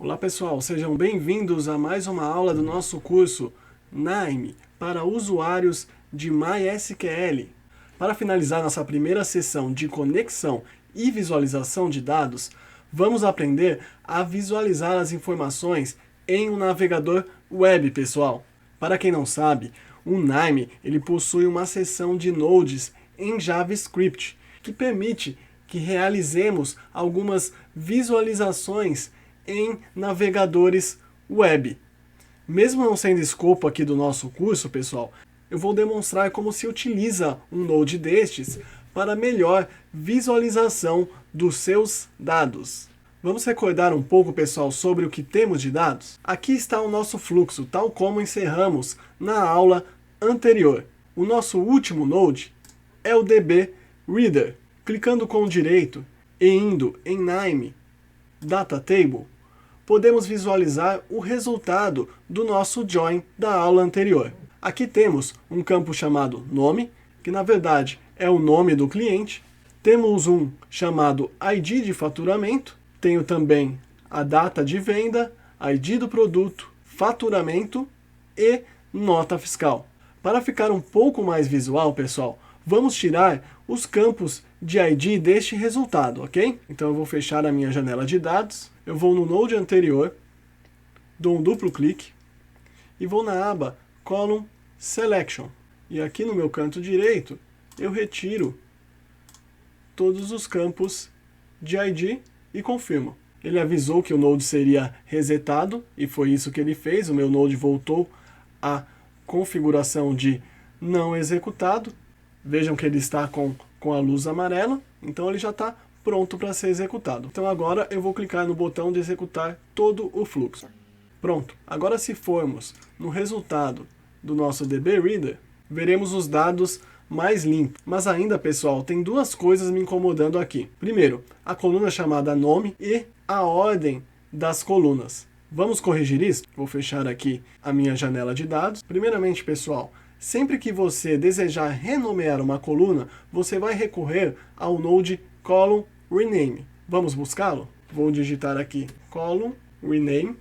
Olá pessoal, sejam bem-vindos a mais uma aula do nosso curso NAIM para usuários de MySQL. Para finalizar nossa primeira sessão de conexão e visualização de dados, vamos aprender a visualizar as informações em um navegador web, pessoal. Para quem não sabe, o NAIM ele possui uma seção de nodes em JavaScript que permite que realizemos algumas visualizações em navegadores web. Mesmo não sendo escopo aqui do nosso curso, pessoal, eu vou demonstrar como se utiliza um node destes para melhor visualização dos seus dados. Vamos recordar um pouco, pessoal, sobre o que temos de dados? Aqui está o nosso fluxo, tal como encerramos na aula anterior. O nosso último node é o DB Reader. Clicando com o direito e indo em NAIM Data Table, podemos visualizar o resultado do nosso join da aula anterior. Aqui temos um campo chamado nome, que na verdade é o nome do cliente. Temos um chamado ID de faturamento. Tenho também a data de venda, ID do produto, faturamento e nota fiscal. Para ficar um pouco mais visual, pessoal, vamos tirar os campos de ID deste resultado, ok? Então eu vou fechar a minha janela de dados, eu vou no node anterior, dou um duplo clique e vou na aba Column Selection. E aqui no meu canto direito eu retiro todos os campos de ID e confirmo. Ele avisou que o node seria resetado e foi isso que ele fez. O meu node voltou à configuração de não executado. Vejam que ele está com a luz amarela, então ele já está pronto para ser executado. Então agora eu vou clicar no botão de executar todo o fluxo. Pronto. Agora se formos no resultado do nosso DB Reader, veremos os dados mais limpos. Mas ainda, pessoal, tem duas coisas me incomodando aqui. Primeiro, a coluna chamada nome e a ordem das colunas. Vamos corrigir isso? Vou fechar aqui a minha janela de dados. Primeiramente, pessoal, sempre que você desejar renomear uma coluna, você vai recorrer ao node Column Rename. Vamos buscá-lo? Vou digitar aqui Column Rename,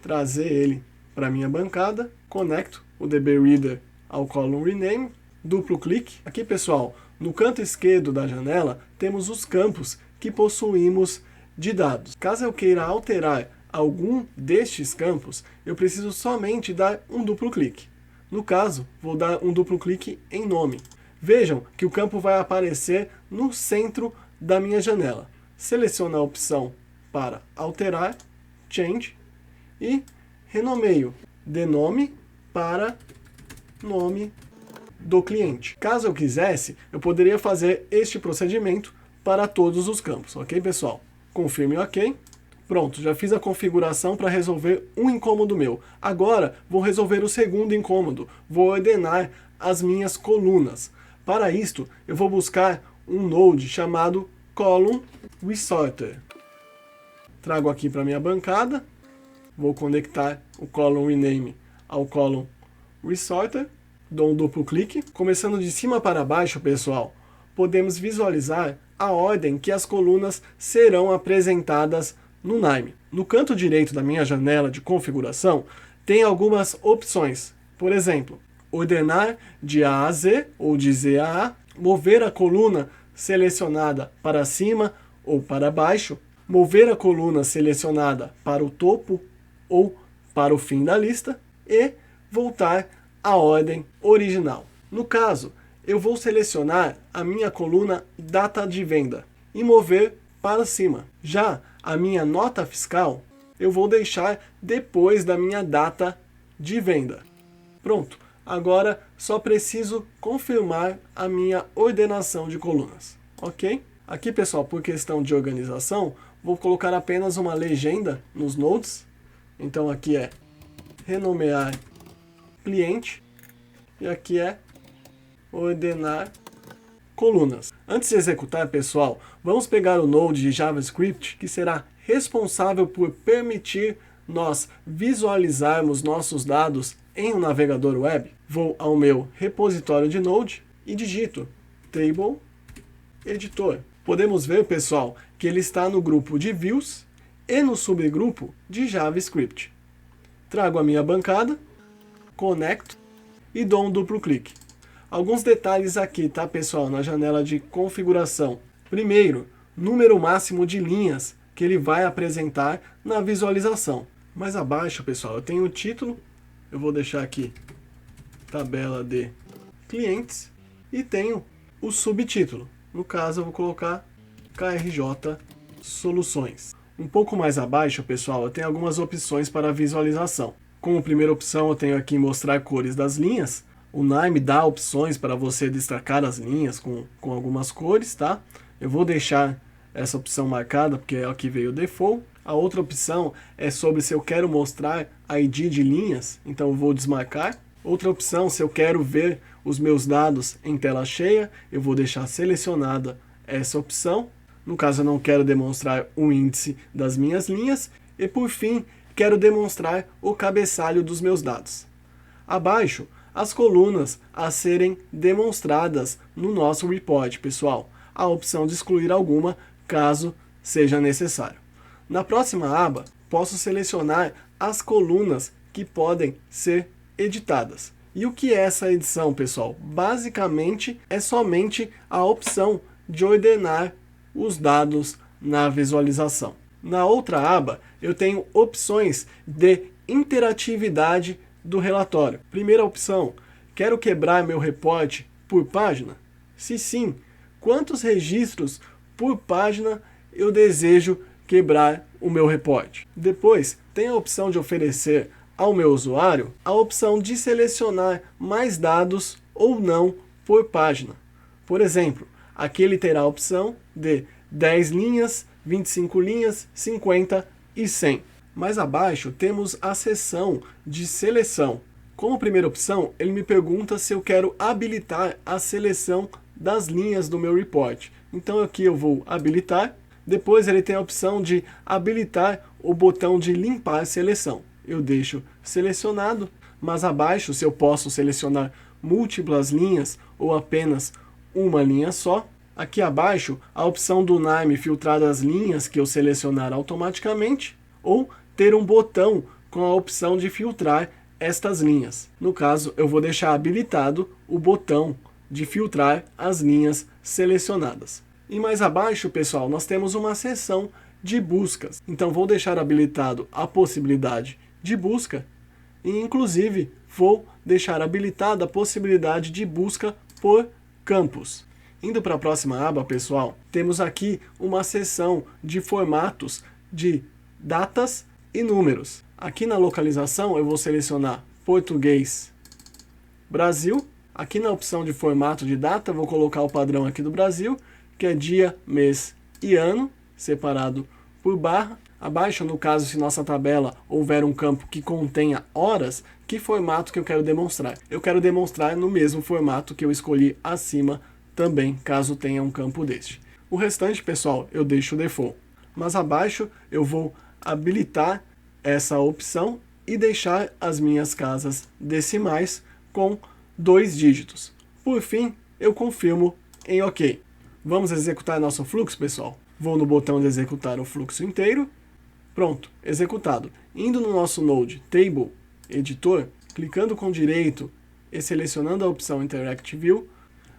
trazer ele para a minha bancada, conecto o DB Reader ao Column Rename, duplo clique. Aqui, pessoal, no canto esquerdo da janela, temos os campos que possuímos de dados. Caso eu queira alterar algum destes campos, eu preciso somente dar um duplo clique. No caso, vou dar um duplo clique em nome. Vejam que o campo vai aparecer no centro da minha janela. Seleciono a opção para alterar, Change, e renomeio de nome para nome do cliente. Caso eu quisesse, eu poderia fazer este procedimento para todos os campos, ok, pessoal? Confirme OK. Pronto, já fiz a configuração para resolver um incômodo meu. Agora, vou resolver o segundo incômodo. Vou ordenar as minhas colunas. Para isto, eu vou buscar um node chamado Column Resorter. Trago aqui para minha bancada. Vou conectar o Column Rename ao Column Resorter. Dou um duplo clique. Começando de cima para baixo, pessoal, podemos visualizar a ordem que as colunas serão apresentadas no NAIM. No canto direito da minha janela de configuração, tem algumas opções. Por exemplo, ordenar de A a Z ou de Z a A, mover a coluna selecionada para cima ou para baixo, mover a coluna selecionada para o topo ou para o fim da lista e voltar à ordem original. No caso, eu vou selecionar a minha coluna data de venda e mover para cima. Já a minha nota fiscal, eu vou deixar depois da minha data de venda. Pronto, agora só preciso confirmar a minha ordenação de colunas, ok? Aqui, pessoal, por questão de organização, vou colocar apenas uma legenda nos nodes. Então aqui é renomear cliente e aqui é ordenar colunas. Antes de executar, pessoal, vamos pegar o node de JavaScript que será responsável por permitir nós visualizarmos nossos dados em um navegador web. Vou ao meu repositório de node e digito table editor. Podemos ver, pessoal, que ele está no grupo de views e no subgrupo de JavaScript. Trago a minha bancada, conecto e dou um duplo clique. Alguns detalhes aqui, tá, pessoal, na janela de configuração. Primeiro, número máximo de linhas que ele vai apresentar na visualização. Mais abaixo, pessoal, eu tenho o título, eu vou deixar aqui tabela de clientes e tenho o subtítulo. No caso, eu vou colocar KRJ Soluções. Um pouco mais abaixo, pessoal, eu tenho algumas opções para visualização. Como primeira opção, eu tenho aqui mostrar cores das linhas. O Nime dá opções para você destacar as linhas com algumas cores, tá? Eu vou deixar essa opção marcada porque é a que veio default. A outra opção é sobre se eu quero mostrar ID de linhas, então eu vou desmarcar. Outra opção, se eu quero ver os meus dados em tela cheia, eu vou deixar selecionada essa opção. No caso, eu não quero demonstrar o índice das minhas linhas. E por fim, quero demonstrar o cabeçalho dos meus dados. Abaixo, as colunas a serem demonstradas no nosso report, pessoal. A opção de excluir alguma, caso seja necessário. Na próxima aba, posso selecionar as colunas que podem ser editadas. E o que é essa edição, pessoal? Basicamente, é somente a opção de ordenar os dados na visualização. Na outra aba, eu tenho opções de interatividade do relatório. Primeira opção, quero quebrar meu report por página? Se sim, quantos registros por página eu desejo quebrar o meu report? Depois, tem a opção de oferecer ao meu usuário a opção de selecionar mais dados ou não por página. Por exemplo, aqui ele terá a opção de 10 linhas, 25 linhas, 50 e 100. Mais abaixo temos a seção de seleção. Como primeira opção, ele me pergunta se eu quero habilitar a seleção das linhas do meu report. Então aqui eu vou habilitar. Depois ele tem a opção de habilitar o botão de limpar seleção. Eu deixo selecionado, mas abaixo, se eu posso selecionar múltiplas linhas ou apenas uma linha só. Aqui abaixo, a opção do Nime filtrar as linhas que eu selecionar automaticamente, ou ter um botão com a opção de filtrar estas linhas. No caso, eu vou deixar habilitado o botão de filtrar as linhas selecionadas. E mais abaixo, pessoal, nós temos uma seção de buscas. Então, vou deixar habilitado a possibilidade de busca e, inclusive, vou deixar habilitada a possibilidade de busca por campos. Indo para a próxima aba, pessoal, temos aqui uma seção de formatos de datas e números. Aqui na localização eu vou selecionar Português Brasil. Aqui na opção de formato de data eu vou colocar o padrão aqui do Brasil, que é dia, mês e ano, separado por barra. Abaixo, no caso, se nossa tabela houver um campo que contenha horas, que formato que eu quero demonstrar? Eu quero demonstrar no mesmo formato que eu escolhi acima também, caso tenha um campo deste. O restante, pessoal, eu deixo o default. Mas abaixo eu vou habilitar essa opção e deixar as minhas casas decimais com 2 dígitos. Por fim, eu confirmo em OK. Vamos executar nosso fluxo, pessoal? Vou no botão de executar o fluxo inteiro. Pronto, executado. Indo no nosso Node Table Editor, clicando com direito e selecionando a opção Interact View,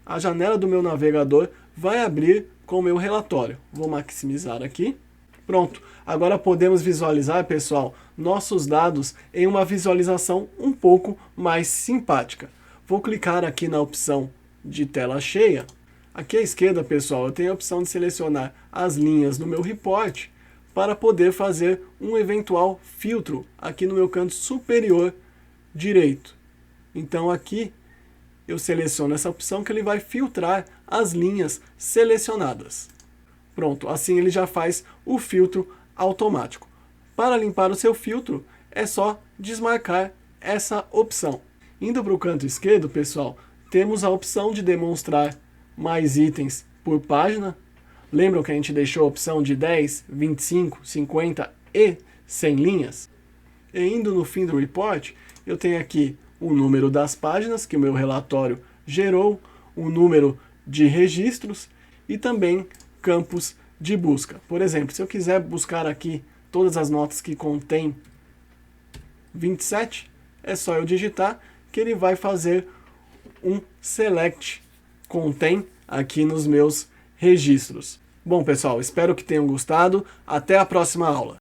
a janela do meu navegador vai abrir com o meu relatório. Vou maximizar aqui. Pronto, agora podemos visualizar, pessoal, nossos dados em uma visualização um pouco mais simpática. Vou clicar aqui na opção de tela cheia. Aqui à esquerda, pessoal, eu tenho a opção de selecionar as linhas do meu report para poder fazer um eventual filtro aqui no meu canto superior direito. Então aqui eu seleciono essa opção que ele vai filtrar as linhas selecionadas. Pronto, assim ele já faz o filtro automático. Para limpar o seu filtro, é só desmarcar essa opção. Indo para o canto esquerdo, pessoal, temos a opção de demonstrar mais itens por página. Lembram que a gente deixou a opção de 10, 25, 50 e 100 linhas? E indo no fim do report, eu tenho aqui o número das páginas que o meu relatório gerou, o número de registros e também campos de busca. Por exemplo, se eu quiser buscar aqui todas as notas que contém 27, é só eu digitar que ele vai fazer um select contém aqui nos meus registros. Bom, pessoal, espero que tenham gostado. Até a próxima aula.